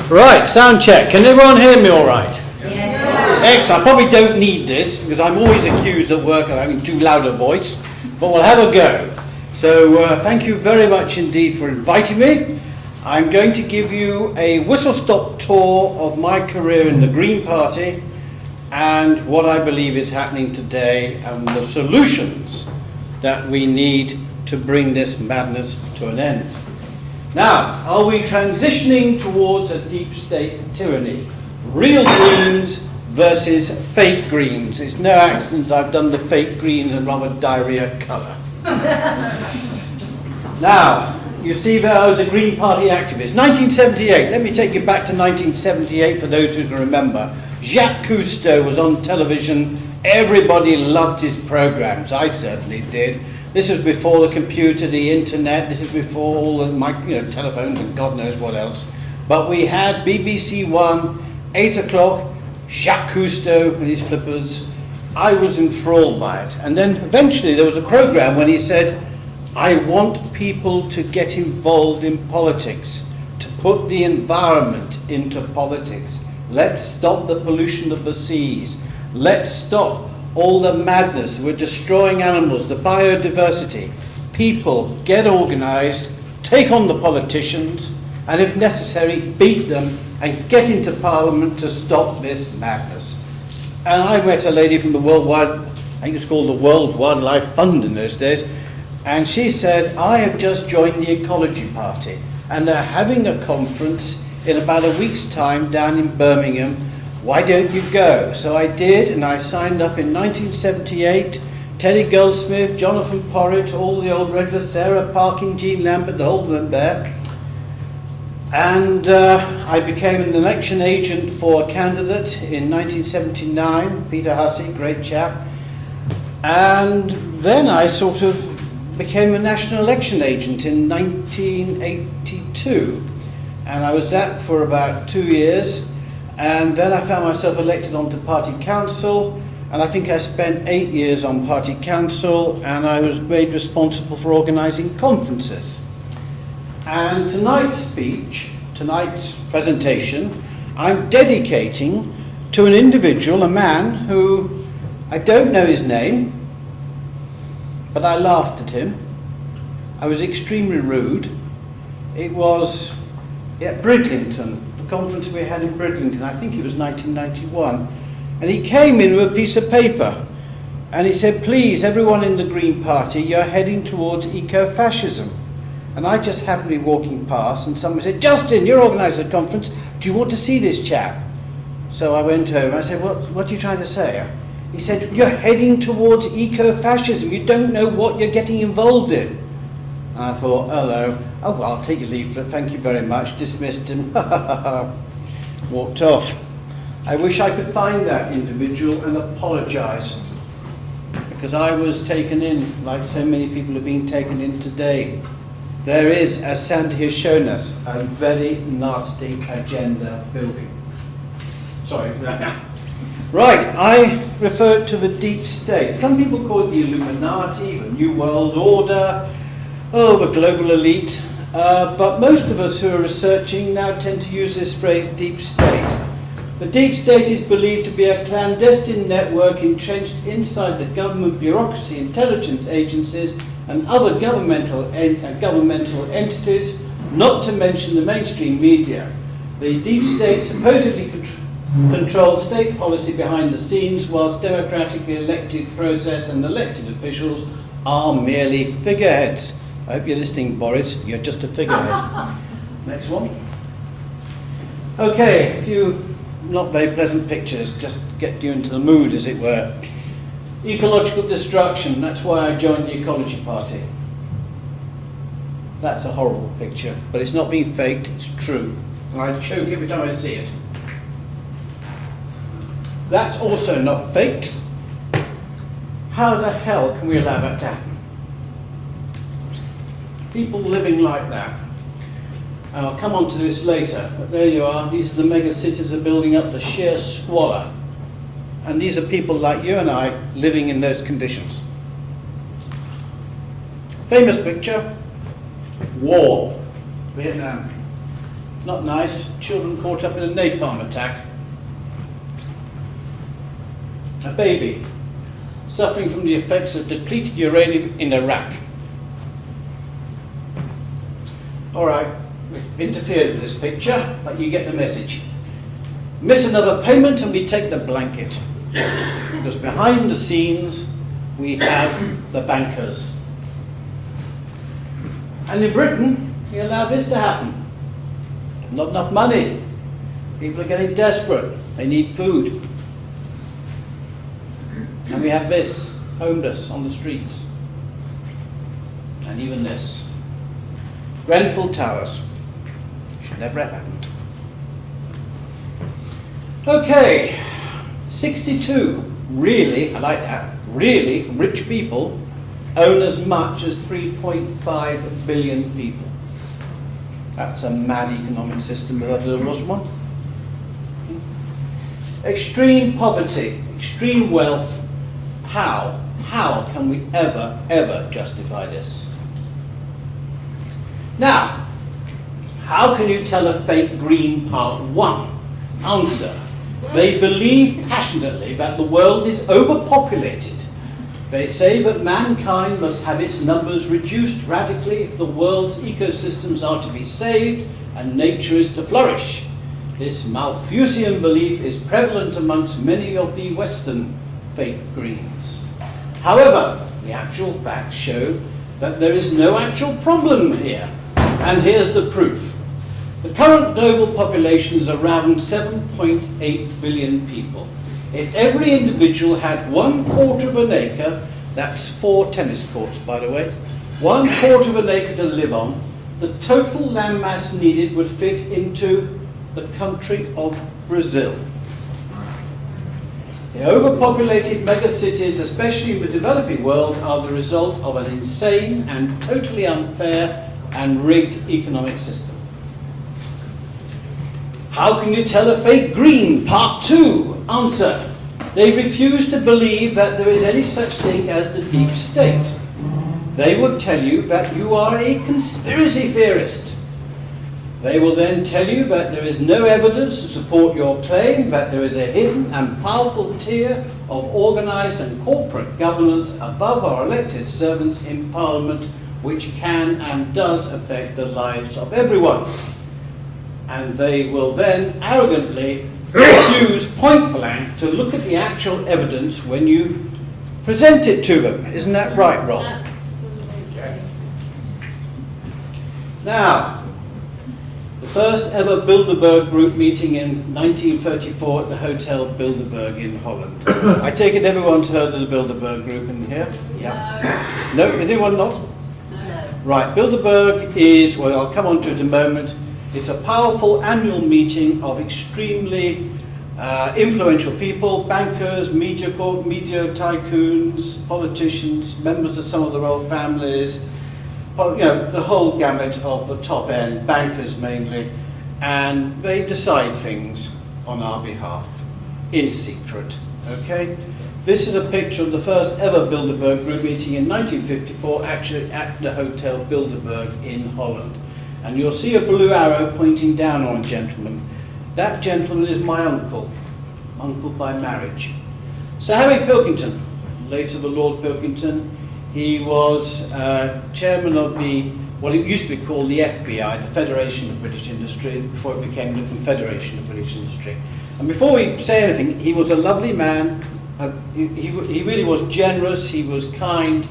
Right, sound check. Can everyone hear me all right? Yes. Excellent. I probably don't need this because I'm always accused at work of having too loud a voice, but we'll have a go. So thank you very much indeed for inviting me. I'm going to give you a whistle-stop tour of my career in the Green Party and what I believe is happening today and the solutions that we need to bring this madness to an end. Now, are we transitioning towards a deep state tyranny? Real Greens versus fake Greens. It's no accident I've done the fake Greens in rather diarrhea colour. Now, you see that I was a Green Party activist. 1978, let me take you back to 1978 for those who can remember. Jacques Cousteau was on television. Everybody loved his programmes. I certainly did. This was before the computer, the internet. This is before all the telephones and God knows what else. But we had BBC One, 8 o'clock, Jacques Cousteau and his flippers. I was enthralled by it. And then eventually there was a programme when he said, I want people to get involved in politics, to put the environment into politics. Let's stop the pollution of the seas. Let's stop all the madness. We're destroying animals, the biodiversity. People, get organised, take on the politicians, and if necessary, beat them and get into Parliament to stop this madness. And I met a lady from the I think it's called the World Wildlife Fund in those days, and she said, I have just joined the Ecology Party, and they're having a conference in about a week's time down in Birmingham. Why don't you go? So I did, and I signed up in 1978. Teddy Goldsmith, Jonathan Porritt, all the old regulars, Sarah Parkin, Jean Lambert, the whole of them there. And I became an election agent for a candidate in 1979, Peter Hussey, great chap. And then I sort of became a national election agent in 1982. And I was that for about 2 years. And then I found myself elected onto party council, and I think I spent 8 years on party council, and I was made responsible for organising conferences. And tonight's presentation, I'm dedicating to an individual, a man who, I don't know his name, but I laughed at him. I was extremely rude. It was at Bridlington, conference we had in Bridlington, I think it was 1991, and he came in with a piece of paper and he said, please, everyone in the Green Party, you're heading towards eco-fascism. And I just happened to be walking past and someone said, Justin, you're organising a conference, do you want to see this chap? So I went over and I said, what are you trying to say? He said, you're heading towards eco-fascism, you don't know what you're getting involved in. And I thought, hello. Oh, well, I'll take your leaflet, thank you very much. Dismissed him. Walked off. I wish I could find that individual and apologise, because I was taken in, like so many people have been taken in today. There is, as Sandy has shown us, a very nasty agenda building. Sorry. Right, I refer to the deep state. Some people call it the Illuminati, the New World Order, the global elite. But most of us who are researching now tend to use this phrase deep state. The deep state is believed to be a clandestine network entrenched inside the government bureaucracy, intelligence agencies and other governmental entities, not to mention the mainstream media. The deep state supposedly controls state policy behind the scenes, whilst democratically elected process and elected officials are merely figureheads. I hope you're listening, Boris. You're just a figurehead. Next one. Okay, a few not very pleasant pictures, just to get you into the mood, as it were. Ecological destruction, that's why I joined the Ecology Party. That's a horrible picture, but it's not being faked, it's true. And I choke every time I see it. That's also not faked. How the hell can we allow that to happen? People living like that. And I'll come on to this later, but there you are. These are the mega cities are building up the sheer squalor. And these are people like you and I living in those conditions. Famous picture, war, Vietnam. Not nice. Children caught up in a napalm attack. A baby suffering from the effects of depleted uranium in Iraq. All right, we've interfered with this picture, but you get the message. Miss another payment and we take the blanket. Because behind the scenes, we have the bankers. And in Britain, we allow this to happen. Not enough money. People are getting desperate. They need food. And we have this, homeless on the streets. And even this. Grenfell Towers. Should never have happened. Okay, 62 really, I like that, really rich people own as much as 3.5 billion people. That's a mad economic system if there was one. Extreme poverty, extreme wealth. How can we ever justify this? Now, how can you tell a fake green part 1? Answer. They believe passionately that the world is overpopulated. They say that mankind must have its numbers reduced radically if the world's ecosystems are to be saved and nature is to flourish. This Malthusian belief is prevalent amongst many of the Western fake greens. However, the actual facts show that there is no actual problem here. And here's the proof. The current global population is around 7.8 billion people. If every individual had 1/4 of an acre, that's 4 tennis courts by the way, 1/4 of an acre to live on, the total land mass needed would fit into the country of Brazil. The overpopulated megacities, especially in the developing world, are the result of an insane and totally unfair and rigged economic system. How can you tell a fake green? Part 2. Answer. They refuse to believe that there is any such thing as the deep state. They would tell you that you are a conspiracy theorist. They will then tell you that there is no evidence to support your claim that there is a hidden and powerful tier of organised and corporate governance above our elected servants in Parliament which can and does affect the lives of everyone. And they will then arrogantly refuse point blank to look at the actual evidence when you present it to them. Isn't that right, Rob? Absolutely. Yes. Now, the first ever Bilderberg group meeting in 1934 at the Hotel Bilderberg in Holland. I take it everyone's heard of the Bilderberg group in here? Yeah. No, anyone not? No. Right, Bilderberg is, well, I'll come on to it in a moment. It's a powerful annual meeting of extremely influential people, bankers, media tycoons, politicians, members of some of the royal families, you know, the whole gamut of the top end, bankers mainly, and they decide things on our behalf, in secret, okay? This is a picture of the first ever Bilderberg group meeting in 1954, actually at the Hotel Bilderberg in Holland. And you'll see a blue arrow pointing down on a gentleman. That gentleman is my uncle by marriage. Sir Harry Pilkington, later the Lord Pilkington. He was chairman of what it used to be called the FBI, the Federation of British Industry, before it became the Confederation of British Industry. And before we say anything, he was a lovely man. He really was generous, he was kind.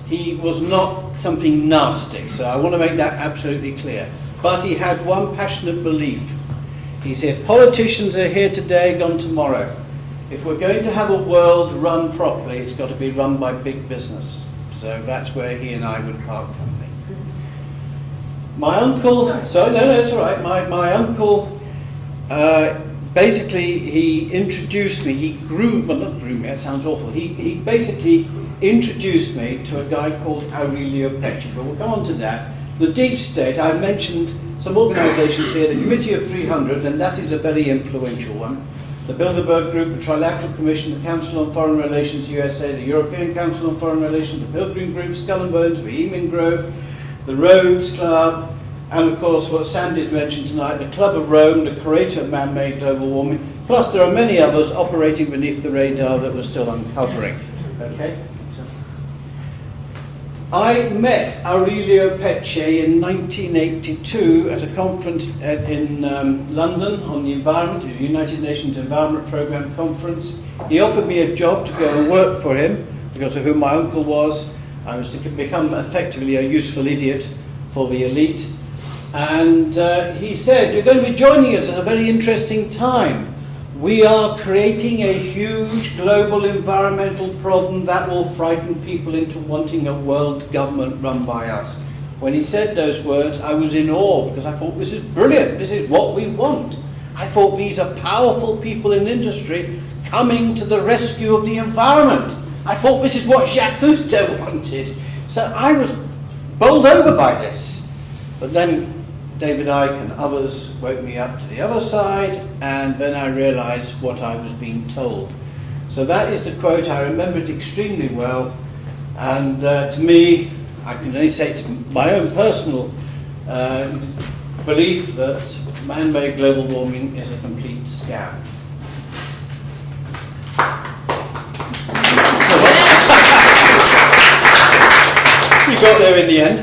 He was not something nasty, so I want to make that absolutely clear. But he had one passionate belief. He said, politicians are here today, gone tomorrow. If we're going to have a world run properly, it's got to be run by big business. So that's where he and I would part company. My uncle, no, it's all right. My uncle, basically, he introduced me, not groomed me, that sounds awful. He basically introduced me to a guy called Aurelio Pecci, but we'll come on to that. The deep state, I've mentioned some organisations here, the Committee of 300, and that is a very influential one. The Bilderberg Group, the Trilateral Commission, the Council on Foreign Relations USA, the European Council on Foreign Relations, the Pilgrim Group, Skull and Bones, Bohemian Grove, the Rhodes Club, and of course what Sandy's mentioned tonight, the Club of Rome, the creator of man-made global warming, plus there are many others operating beneath the radar that we're still uncovering. Okay? I met Aurelio Pecce in 1982 at a conference in London on the environment, the United Nations Environment Programme conference. He offered me a job to go and work for him, because of who my uncle was. I was to become effectively a useful idiot for the elite. And he said, "You're going to be joining us at a very interesting time. We are creating a huge global environmental problem that will frighten people into wanting a world government run by us." When he said those words, I was in awe, because I thought, this is brilliant, this is what we want. I thought these are powerful people in industry coming to the rescue of the environment. I thought this is what Jacques Cousteau wanted. So I was bowled over by this. But then David Icke and others woke me up to the other side, and then I realized what I was being told. So that is the quote. I remember it extremely well, and to me, I can only say it's my own personal belief that man-made global warming is a complete scam. You got there in the end.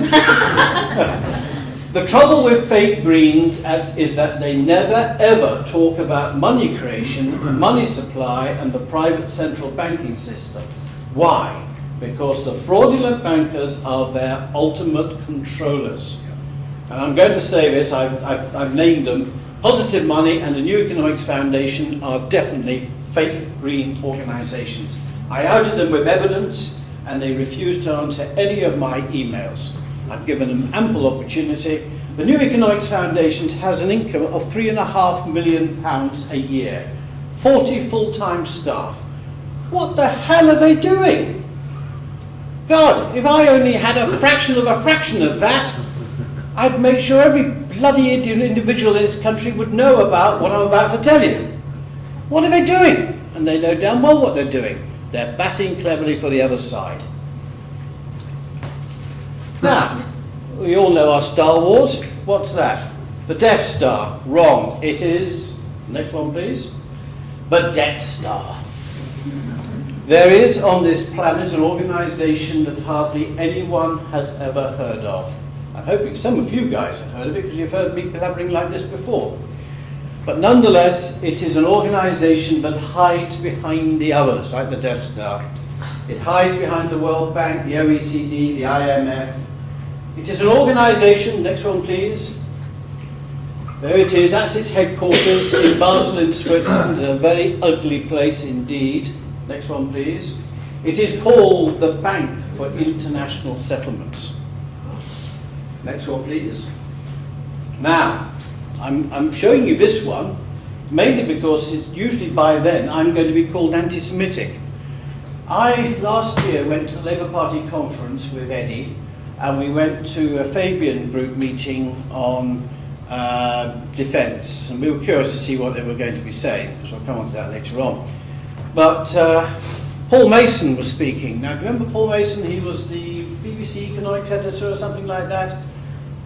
The trouble with fake Greens is that they never ever talk about money creation, money supply, and the private central banking system. Why? Because the fraudulent bankers are their ultimate controllers. And I'm going to say this, I've named them. Positive Money and the New Economics Foundation are definitely fake green organisations. I outed them with evidence, and they refused to answer any of my emails. I've given them ample opportunity. The New Economics Foundation has an income of £3.5 million a year, 40 full-time staff. What the hell are they doing? God, if I only had a fraction of that, I'd make sure every bloody individual in this country would know about what I'm about to tell you. What are they doing? And they know damn well what they're doing. They're batting cleverly for the other side. Now, we all know our Star Wars. What's that? The Death Star. Wrong. It is, next one please, the Death Star. There is on this planet an organisation that hardly anyone has ever heard of. I'm hoping some of you guys have heard of it, because you've heard me blabbering like this before. But nonetheless, it is an organisation that hides behind the others, like the Death Star. It hides behind the World Bank, the OECD, the IMF. It is an organisation, next one please. There it is, that's its headquarters in Basel in Switzerland, a very ugly place indeed. Next one please. It is called the Bank for International Settlements. Next one please. Now, I'm showing you this one mainly because it's usually by then I'm going to be called anti-Semitic. I last year went to the Labour Party conference with Eddie, and we went to a Fabian group meeting on defence, and we were curious to see what they were going to be saying, because I'll come on to that later on. But Paul Mason was speaking. Now, do you remember Paul Mason? He was the BBC economics editor or something like that.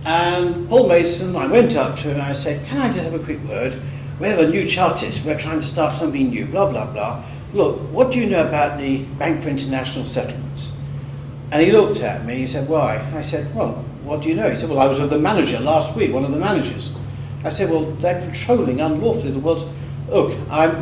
And Paul Mason, I went up to him and I said, "Can I just have a quick word? We're the new Chartists, we're trying to start something new, blah, blah, blah. Look, what do you know about the Bank for International Settlements?" And he looked at me, he said, "Why?" I said, "Well, what do you know?" He said, "Well, I was with the manager last week, one of the managers." I said, "Well, they're controlling unlawfully the world's..." "Look,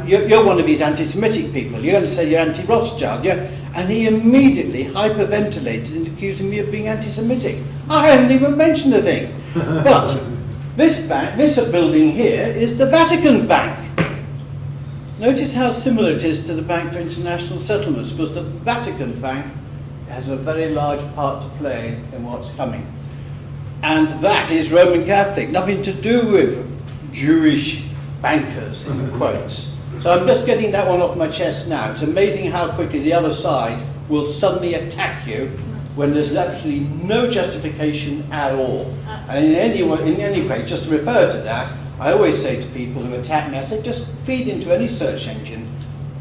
you're one of these anti-Semitic people. You're going to say you're anti-Rothschild, yeah?" And he immediately hyperventilated and accusing me of being anti-Semitic. I hadn't even mentioned a thing. But this bank, this building here, is the Vatican Bank. Notice how similar it is to the Bank for International Settlements, because the Vatican Bank has a very large part to play in what's coming. And that is Roman Catholic, nothing to do with Jewish bankers, in quotes. So I'm just getting that one off my chest now. It's amazing how quickly the other side will suddenly attack you when there's absolutely no justification at all. And in any way, just to refer to that, I always say to people who attack me, I say, just feed into any search engine,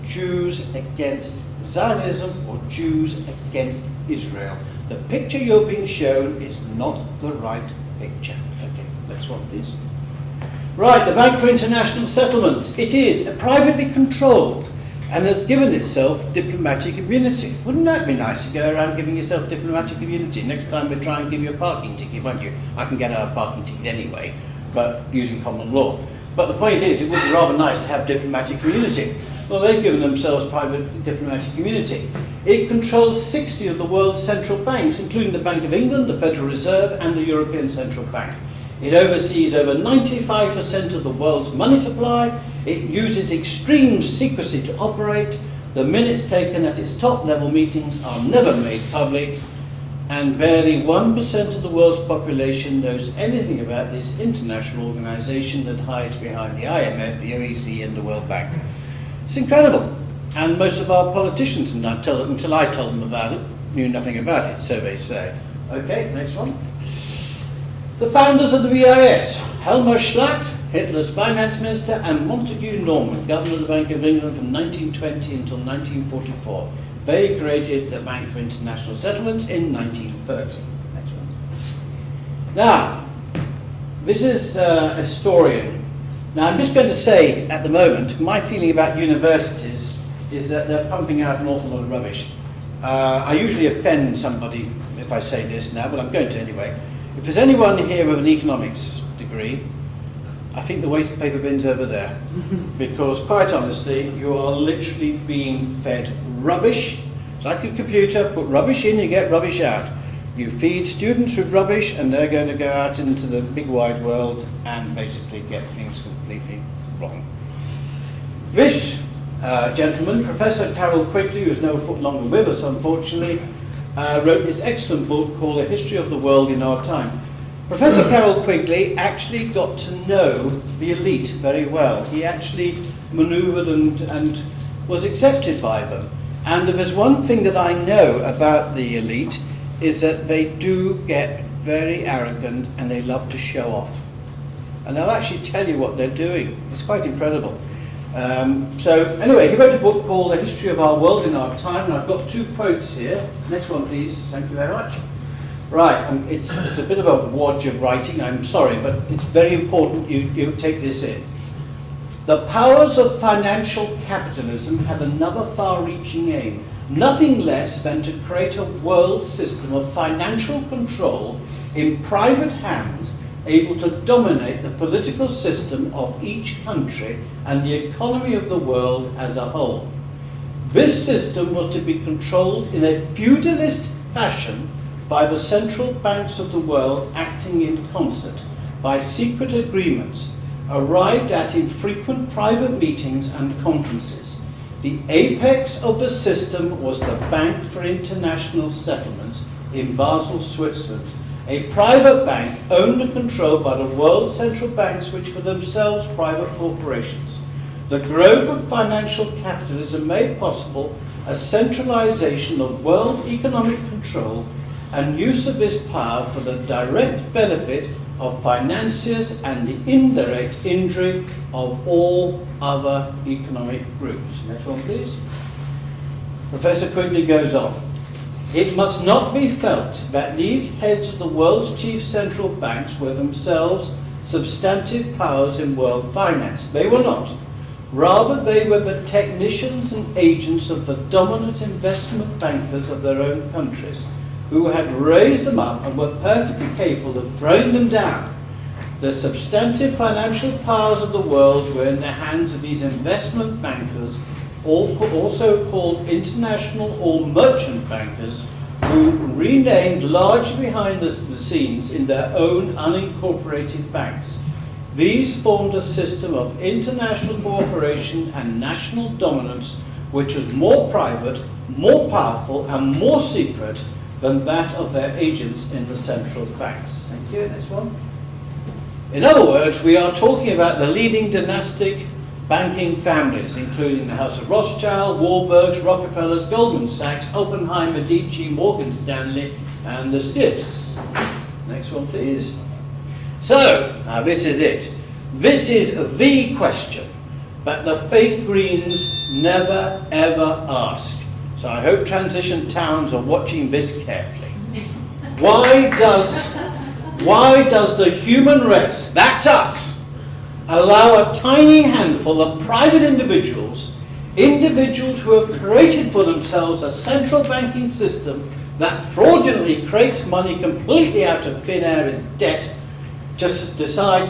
Jews against Zionism or Jews against Israel. The picture you're being shown is not the right picture. Okay. Next one, please. Right, the Bank for International Settlements. It is privately controlled and has given itself diplomatic immunity. Wouldn't that be nice to go around giving yourself diplomatic immunity? Next time we try and give you a parking ticket, won't you? I can get a parking ticket anyway, but using common law. But the point is, it would be rather nice to have diplomatic immunity. Well, they've given themselves private diplomatic immunity. It controls 60 of the world's central banks, including the Bank of England, the Federal Reserve, and the European Central Bank. It oversees over 95% of the world's money supply. It uses extreme secrecy to operate. The minutes taken at its top-level meetings are never made public. And barely 1% of the world's population knows anything about this international organisation that hides behind the IMF, the OECD, and the World Bank. It's incredible. And most of our politicians, until I told them about it, knew nothing about it, so they say. Okay, next one. The founders of the BIS, Helmut Schmidt, Hitler's finance minister, and Montague Norman, governor of the Bank of England from 1920 until 1944. They created the Bank for International Settlements in 1930. Next one. Now, this is a historian. Now, I'm just going to say, at the moment, my feeling about universities is that they're pumping out an awful lot of rubbish. I usually offend somebody if I say this now, but I'm going to anyway. If there's anyone here with an economics degree, I think the waste paper bin's over there. Because, quite honestly, you are literally being fed rubbish. It's like a computer, put rubbish in, you get rubbish out. You feed students with rubbish, and they're going to go out into the big wide world and basically get things completely wrong. This gentleman, Professor Carroll Quigley, who's no longer with us, unfortunately, wrote this excellent book called A History of the World in Our Time. Professor Carroll Quigley actually got to know the elite very well. He actually manoeuvred and was accepted by them. And if there's one thing that I know about the elite, is that they do get very arrogant and they love to show off. And they'll actually tell you what they're doing. It's quite incredible. So anyway, he wrote a book called A History of Our World in Our Time, and I've got 2 quotes here. Next one, please. Thank you very much. Right, it's a bit of a wodge of writing, I'm sorry, but it's very important you take this in. The powers of financial capitalism have another far-reaching aim, nothing less than to create a world system of financial control in private hands, able to dominate the political system of each country and the economy of the world as a whole. This system was to be controlled in a feudalist fashion by the central banks of the world acting in concert, by secret agreements, arrived at in frequent private meetings and conferences. The apex of the system was the Bank for International Settlements in Basel, Switzerland, a private bank owned and controlled by the world central banks, which were themselves private corporations. The growth of financial capitalism made possible a centralization of world economic control and use of this power for the direct benefit of financiers and the indirect injury of all other economic groups. Next one, please. Professor Quigley goes on. It must not be felt that these heads of the world's chief central banks were themselves substantive powers in world finance. They were not. Rather, they were the technicians and agents of the dominant investment bankers of their own countries, who had raised them up and were perfectly capable of throwing them down. The substantive financial powers of the world were in the hands of these investment bankers, also called international or merchant bankers, who renamed largely behind the scenes in their own unincorporated banks. These formed a system of international cooperation and national dominance which was more private, more powerful, and more secret than that of their agents in the central banks. Thank you. Next one. In other words, we are talking about the leading dynastic banking families, including the House of Rothschild, Warburgs, Rockefellers, Goldman Sachs, Oppenheimer, Medici, Morgan Stanley, and the Stiffs. Next one, please. So, now this is it. This is the question that the fake Greens never ever ask. So I hope transition towns are watching this carefully. Why does Why does the human race, that's us, allow a tiny handful of private individuals who have created for themselves a central banking system that fraudulently creates money completely out of thin air as debt, just decide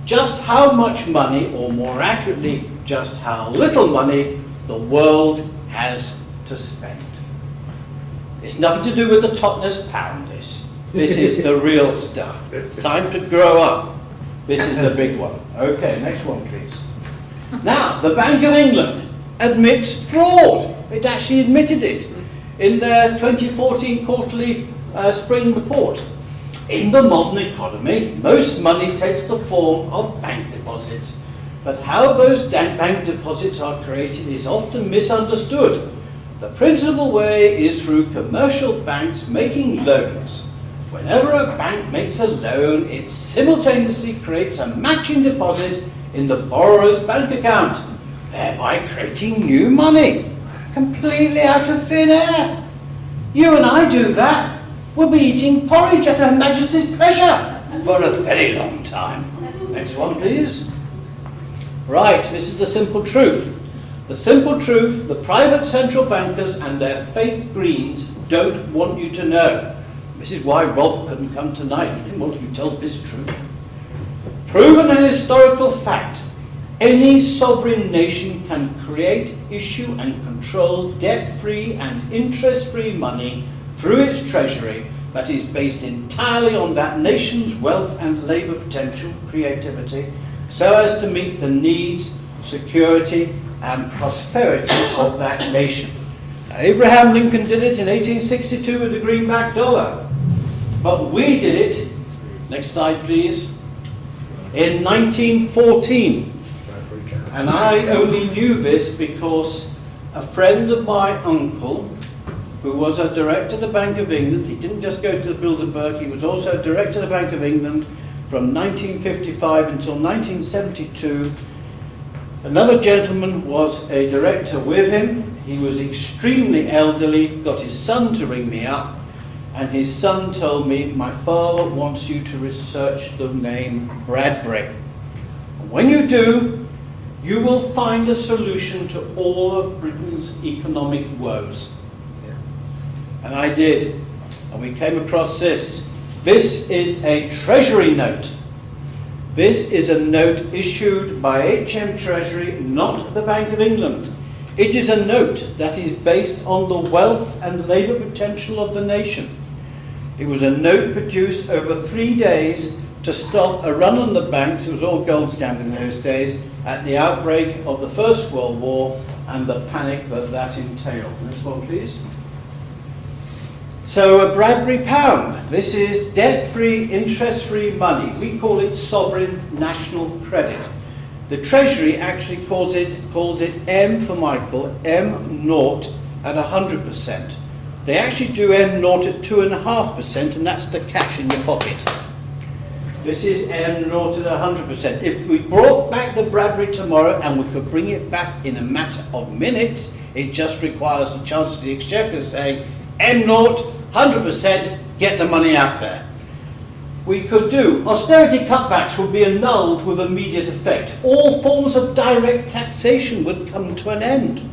just how much money, or more accurately, just how little money the world has to spend? It's nothing to do with the Totnes pound, this. This is the real stuff. It's time to grow up. This is the big one. Okay, next one, please. Now, the Bank of England admits fraud. It actually admitted it in their 2014 quarterly spring report. In the modern economy, most money takes the form of bank deposits. But how those bank deposits are created is often misunderstood. The principal way is through commercial banks making loans. Whenever a bank makes a loan, it simultaneously creates a matching deposit in the borrower's bank account, thereby creating new money, completely out of thin air. You and I do that. We'll be eating porridge at Her Majesty's pleasure for a very long time. Next one, please. Right, this is the simple truth. The simple truth, the private central bankers and their fake greens don't want you to know. This is why Rob couldn't come tonight. He didn't want to be told this truth. Proven and historical fact, any sovereign nation can create, issue and control debt-free and interest-free money through its treasury that is based entirely on that nation's wealth and labour potential, creativity, so as to meet the needs, security and prosperity of that nation. Now, Abraham Lincoln did it in 1862 with the greenback dollar, but we did it, next slide please, in 1914. And I only knew this because a friend of my uncle, who was a director of the Bank of England, he didn't just go to the Bilderberg, he was also a director of the Bank of England from 1955 until 1972. Another gentleman was a director with him. He was extremely elderly, got his son to ring me up, and his son told me, my father wants you to research the name Bradbury. And when you do, you will find a solution to all of Britain's economic woes. Yeah. And I did. And we came across this. This is a Treasury note. This is a note issued by HM Treasury, not the Bank of England. It is a note that is based on the wealth and labour potential of the nation. It was a note produced over 3 days to stop a run on the banks, it was all gold standard in those days, at the outbreak of the First World War and the panic that entailed. Next one, please. So a Bradbury pound, this is debt-free, interest-free money. We call it sovereign national credit. The Treasury actually calls it M for Michael, M0 at 100%. They actually do M0 at 2.5%, and that's the cash in your pocket. This is M0 at 100%. If we brought back the Bradbury tomorrow, and we could bring it back in a matter of minutes, it just requires the Chancellor of the Exchequer saying, M0, 100%, get the money out there. We could do. Austerity cutbacks would be annulled with immediate effect. All forms of direct taxation would come to an end.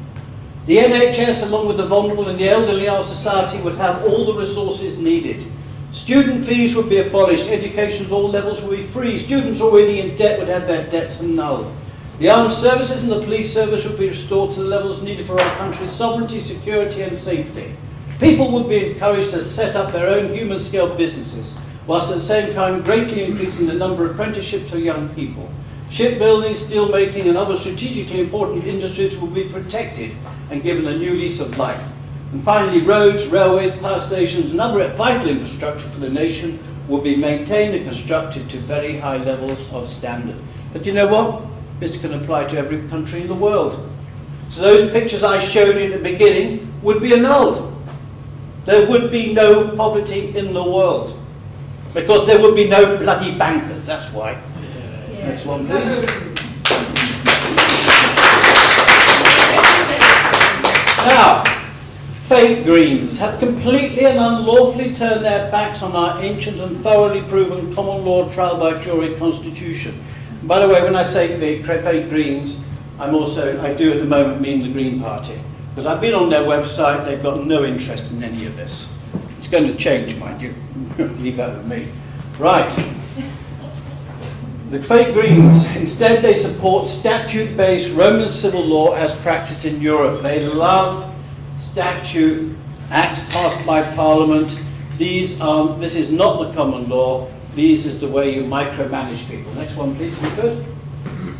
The NHS, along with the vulnerable and the elderly in our society, would have all the resources needed. Student fees would be abolished. Education at all levels would be free. Students already in debt would have their debts annulled. The armed services and the police service would be restored to the levels needed for our country's sovereignty, security and safety. People would be encouraged to set up their own human-scale businesses, whilst at the same time greatly increasing the number of apprenticeships for young people. Shipbuilding, steel making and other strategically important industries will be protected and given a new lease of life. And finally, roads, railways, power stations and other vital infrastructure for the nation will be maintained and constructed to very high levels of standard. But you know what? This can apply to every country in the world. So those pictures I showed you at the beginning would be annulled. There would be no poverty in the world. Because there would be no bloody bankers, that's why. Yeah. Next one, please. Now, Fake Greens have completely and unlawfully turned their backs on our ancient and thoroughly proven common law trial by jury constitution. And by the way, when I say fake Greens, I do at the moment mean the Green Party. Because I've been on their website, they've got no interest in any of this. It's going to change, mind you. Leave that with me. Right. The fake Greens, instead they support statute-based Roman civil law as practiced in Europe. They love statute, acts passed by Parliament. This is not the common law. This is the way you micromanage people. Next one, please, if you could.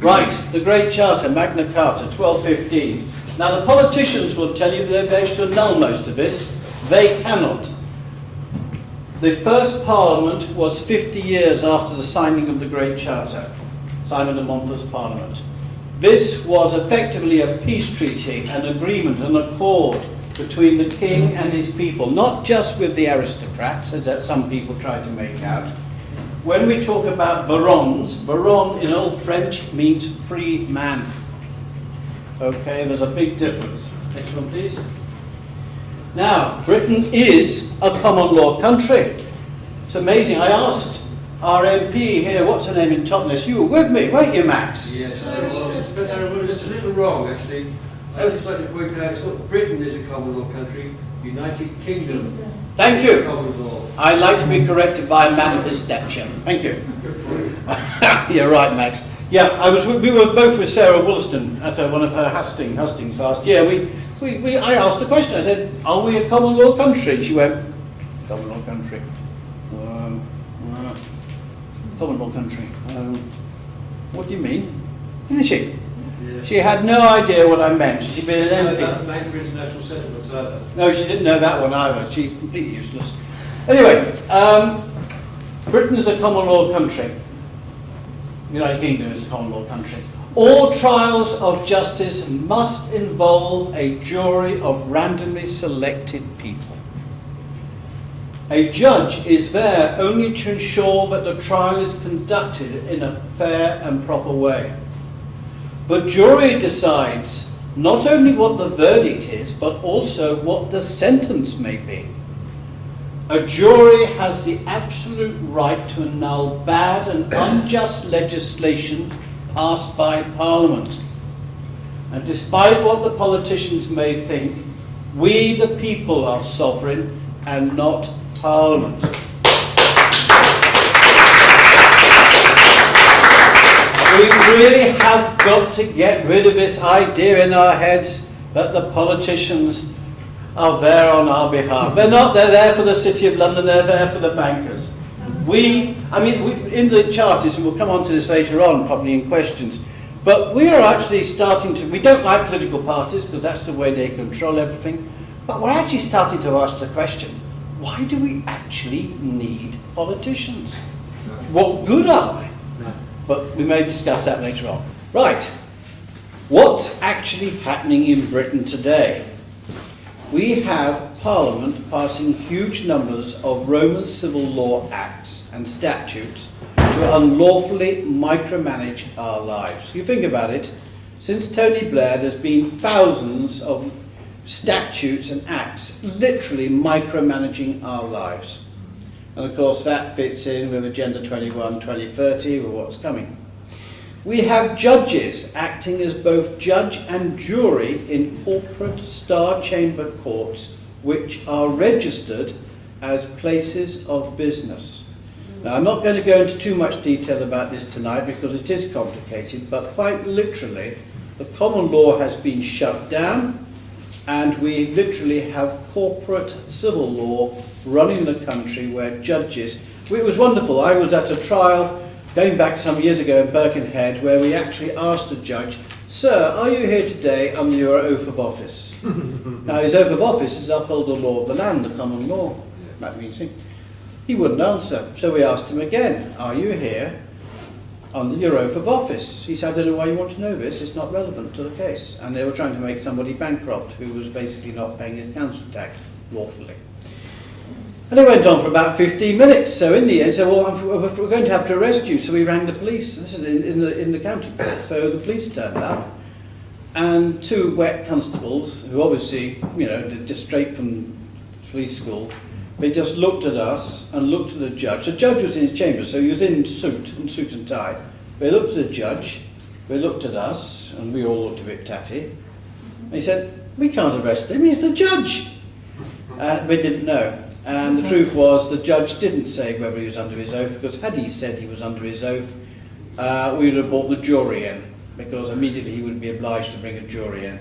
Right, the Great Charter, Magna Carta, 1215. Now, the politicians will tell you they're going to annul most of this. They cannot. The first Parliament was 50 years after the signing of the Great Charter, Simon de Montfort's Parliament. This was effectively a peace treaty, an agreement, an accord between the king and his people, not just with the aristocrats, as some people try to make out. When we talk about barons, baron in Old French means free man. Okay, there's a big difference. Next one, please. Now, Britain is a common law country. It's amazing. I asked our MP here, what's her name in Totnes? You were with me, weren't you, Max? Yes, it's a little wrong, actually. I'd just like to point out, it's not Britain is a common law country, United Kingdom. Thank you. Common law. I like to be corrected by a man of his stature. Thank you. You're right, Max. Yeah, we were both with Sarah Wollaston at one of her hustings last year. I asked the question. I said, "Are we a common law country?" And she went, "Common law country, common law country. What do you mean?" Didn't she? Yeah. She had no idea what I meant. She'd been an MP. About the Bank for International Settlements either. No, she didn't know that one either. She's completely useless. Anyway, Britain is a common law country. The United Kingdom is a common law country. All trials of justice must involve a jury of randomly selected people. A judge is there only to ensure that the trial is conducted in a fair and proper way. The jury decides not only what the verdict is, but also what the sentence may be. A jury has the absolute right to annul bad and unjust legislation passed by Parliament. And despite what the politicians may think, we the people are sovereign and not Parliament. We really have got to get rid of this idea in our heads that the politicians are there on our behalf. They're not, they're there for the City of London, they're there for the bankers. In the charters, and we'll come on to this later on, probably in questions, but we are actually starting to, we don't like political parties because that's the way they control everything, but we're actually starting to ask the question, why do we actually need politicians? What good are they? But we may discuss that later on. Right, what's actually happening in Britain today? We have Parliament passing huge numbers of Roman civil law acts and statutes to unlawfully micromanage our lives. You think about it, since Tony Blair there's been thousands of statutes and acts literally micromanaging our lives. And of course that fits in with Agenda 21, 2030, with what's coming. We have judges acting as both judge and jury in corporate Star Chamber courts, which are registered as places of business. Now, I'm not going to go into too much detail about this tonight because it is complicated, but quite literally, the common law has been shut down, and we literally have corporate civil law running the country where judges... It was wonderful. I was at a trial going back some years ago in Birkenhead where we actually asked the judge, "Sir, are you here today under your oath of office?" Now, his oath of office is uphold the law of the land, the common law. That means he wouldn't answer. So we asked him again, "Are you here under your oath of office?" He said, "I don't know why you want to know this, it's not relevant to the case." And they were trying to make somebody bankrupt who was basically not paying his council tax lawfully. And it went on for about 15 minutes. So in the end, said, "Well, we're going to have to arrest you." So we rang the police. This is in the county court. So the police turned up, and two wet constables, who obviously, they're just straight from police school. They just looked at us and looked at the judge. The judge was in his chamber, so he was in suit and tie. They looked at the judge, they looked at us, and we all looked a bit tatty. He said, "We can't arrest him, he's the judge." We didn't know. And the truth was, the judge didn't say whether he was under his oath, because had he said he was under his oath, we would have brought the jury in, because immediately he would be obliged to bring a jury in.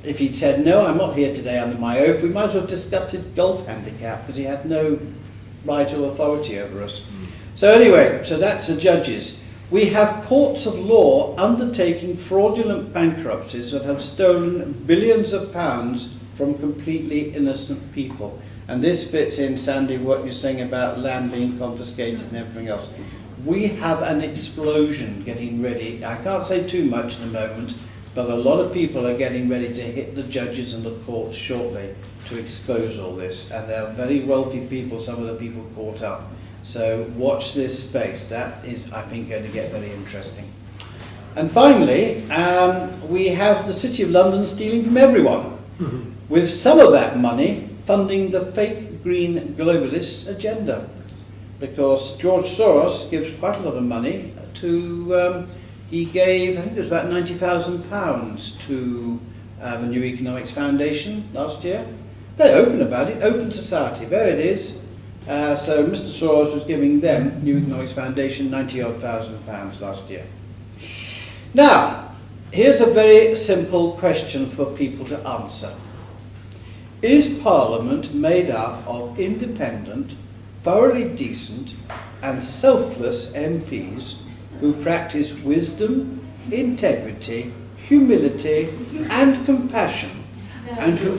If he'd said, "No, I'm not here today under my oath," we might as well discussed his golf handicap, because he had no right or authority over us. So anyway, so that's the judges. We have courts of law undertaking fraudulent bankruptcies that have stolen billions of pounds from completely innocent people. And this fits in, Sandy, what you're saying about land being confiscated and everything else. We have an explosion getting ready. I can't say too much at the moment, but a lot of people are getting ready to hit the judges and the courts shortly to expose all this. And they're very wealthy people, some of the people caught up. So watch this space. That is, I think, going to get very interesting. And finally, we have the City of London stealing from everyone, with some of that money funding the fake green globalist agenda. Because George Soros gives quite a lot of money to, he gave, I think it was about £90,000 to the New Economics Foundation last year. They're open about it, open society, there it is. So Mr. Soros was giving them, New Economics Foundation, £90,000 last year. Now, here's a very simple question for people to answer. Is Parliament made up of independent, thoroughly decent and selfless MPs who practice wisdom, integrity, humility and compassion, and who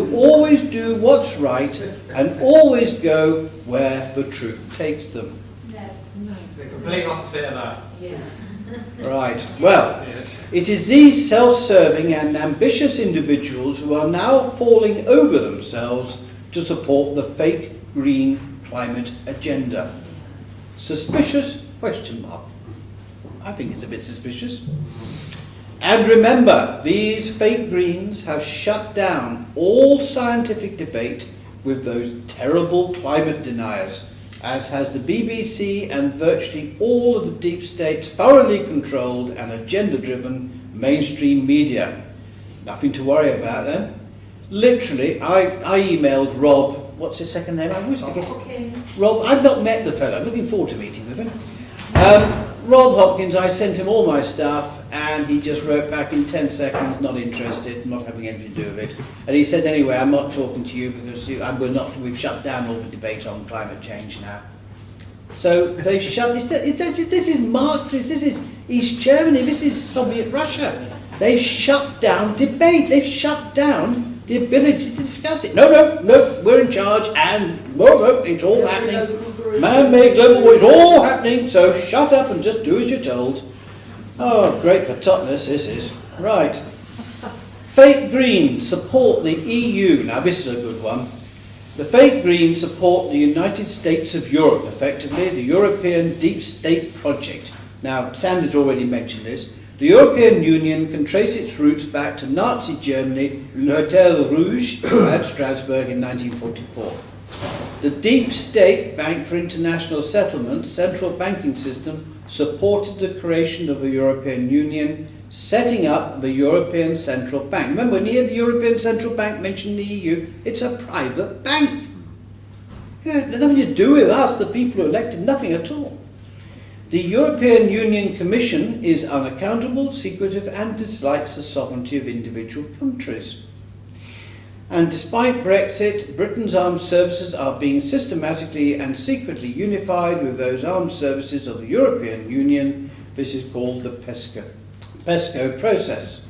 always do what's right and always go where the truth takes them? No. The complete opposite of that. Yes. Right. Well, it is these self-serving and ambitious individuals who are now falling over themselves to support the fake green climate agenda. Suspicious? Question mark. I think it's a bit suspicious. And remember, these fake greens have shut down all scientific debate with those terrible climate deniers, as has the BBC and virtually all of the deep state's thoroughly controlled and agenda-driven mainstream media. Nothing to worry about then. Literally, I emailed Rob, what's his second name? I always forget it. Rob, I've not met the fellow, looking forward to meeting with him. Rob Hopkins, I sent him all my stuff, and he just wrote back in 10 seconds, not interested, not having anything to do with it. And he said, anyway, I'm not talking to you because we've shut down all the debate on climate change now. So they've shut this. This is Marxist. This is East Germany. This is Soviet Russia. They've shut down debate. They've shut down the ability to discuss it. No, we're in charge, and no, it's all happening. Man-made global war, it's all happening. So shut up and just do as you're told. Oh, great for Totnes, this is. Right. Fake Greens support the EU. Now, this is a good one. The fake Greens support the United States of Europe, effectively, the European Deep State Project. Now, Sandy's already mentioned this. The European Union can trace its roots back to Nazi Germany, l'Hôtel Rouge at Strasbourg in 1944. The Deep State Bank for International Settlements central banking system supported the creation of the European Union, setting up the European Central Bank. Remember, when you hear the European Central Bank mention the EU, it's a private bank. Yeah, nothing to do with us, the people who elected, nothing at all. The European Union Commission is unaccountable, secretive, and dislikes the sovereignty of individual countries. And despite Brexit, Britain's armed services are being systematically and secretly unified with those armed services of the European Union. This is called the PESCO process.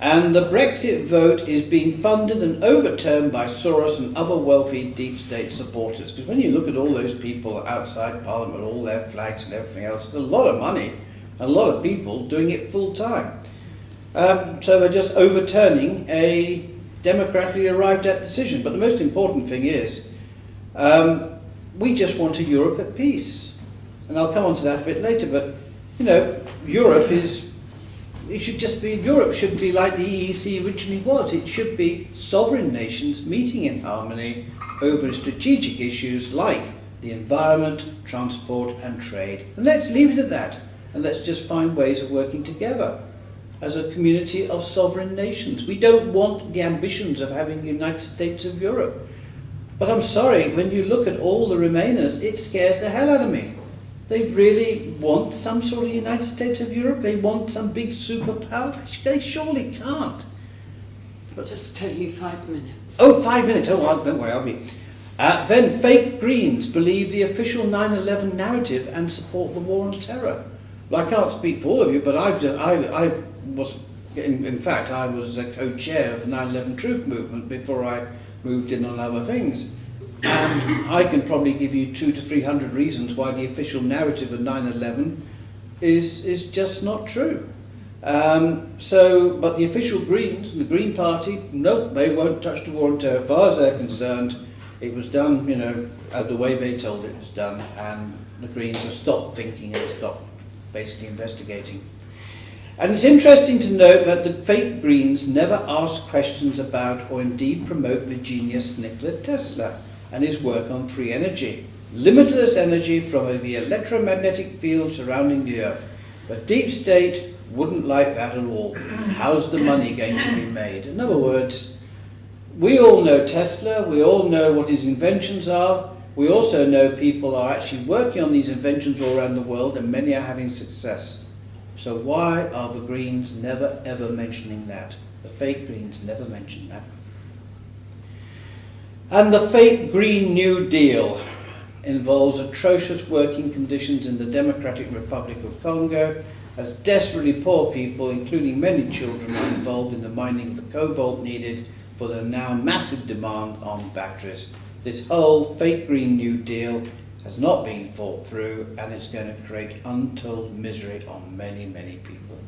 And the Brexit vote is being funded and overturned by Soros and other wealthy deep state supporters. Because when you look at all those people outside Parliament, all their flags and everything else, there's a lot of money, a lot of people doing it full time. So they're just overturning a democratically arrived at decision. But the most important thing is, we just want a Europe at peace. And I'll come on to that a bit later, but you know, Europe should be like the EEC originally was. It should be sovereign nations meeting in harmony over strategic issues like the environment, transport and trade. And let's leave it at that. And let's just find ways of working together as a community of sovereign nations. We don't want the ambitions of having the United States of Europe. But I'm sorry, when you look at all the Remainers, it scares the hell out of me. They really want some sort of United States of Europe? They want some big superpower? They surely can't. But just tell you 5 minutes. Oh, 5 minutes. Oh, don't worry, I'll be... then fake Greens believe the official 9/11 narrative and support the war on terror. Well, I can't speak for all of you, but I was, in fact, I was a co-chair of the 9/11 Truth Movement before I moved in on other things. And I can probably give you 200 to 300 reasons why the official narrative of 9/11 is just not true. But the official Greens, the Green Party, nope, they won't touch the war on terror. As far as they're concerned, it was done, you know, the way they told it was done, and the Greens have stopped thinking and stopped basically investigating. And it's interesting to note that the fake Greens never ask questions about or indeed promote the genius Nikola Tesla and his work on free energy, limitless energy from the electromagnetic field surrounding the Earth. But deep state wouldn't like that at all. How's the money going to be made? In other words, we all know Tesla, we all know what his inventions are, we also know people are actually working on these inventions all around the world and many are having success. So why are the Greens never ever mentioning that? The fake Greens never mention that. And the fake Green New Deal involves atrocious working conditions in the Democratic Republic of Congo, as desperately poor people, including many children, are involved in the mining of the cobalt needed for the now massive demand on batteries. This whole fake Green New Deal has not been thought through, and it's going to create untold misery on many, many people.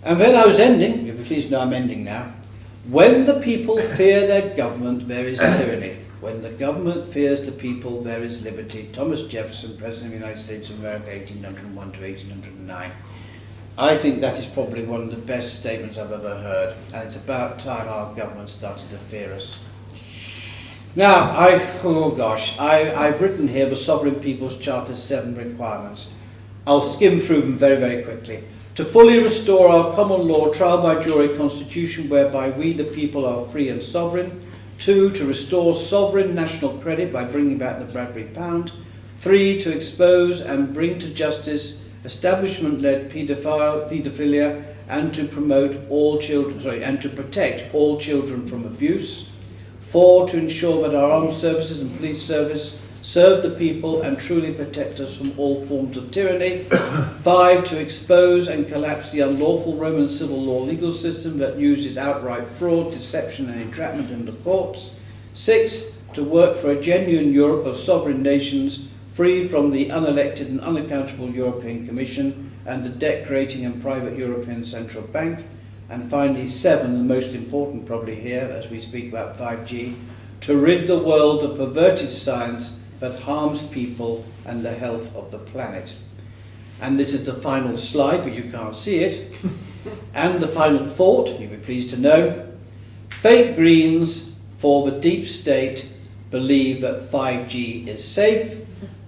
And then I was ending, you'll be pleased to know I'm ending now. When the people fear their government, there is tyranny. When the government fears the people, there is liberty. Thomas Jefferson, President of the United States of America, 1801 to 1809. I think that is probably one of the best statements I've ever heard, and it's about time our government started to fear us. Now, I've written here the Sovereign People's Charter's 7 requirements. I'll skim through them very, very quickly. To fully restore our common law, trial by jury constitution whereby we the people are free and sovereign. 2, to restore sovereign national credit by bringing back the Bradbury pound. 3, to expose and bring to justice establishment-led paedophilia and to protect all children from abuse. 4, to ensure that our armed services and police service serve the people and truly protect us from all forms of tyranny. 5, to expose and collapse the unlawful Roman civil law legal system that uses outright fraud, deception and entrapment in the courts. 6, to work for a genuine Europe of sovereign nations, free from the unelected and unaccountable European Commission and the debt-creating and private European Central Bank. And finally, 7, the most important probably here as we speak about 5G, to rid the world of perverted science that harms people and the health of the planet. And this is the final slide, but you can't see it. And the final thought, you'll be pleased to know, fake Greens for the deep state believe that 5G is safe.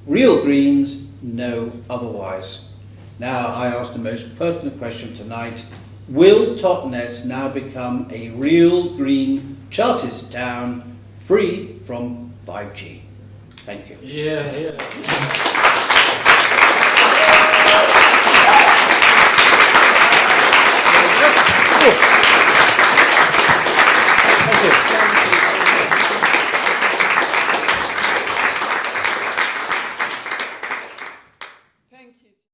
Real Greens know otherwise. Now I ask the most pertinent question tonight. Will Totnes now become a real green Chartist town free from 5G? Thank you. Yeah.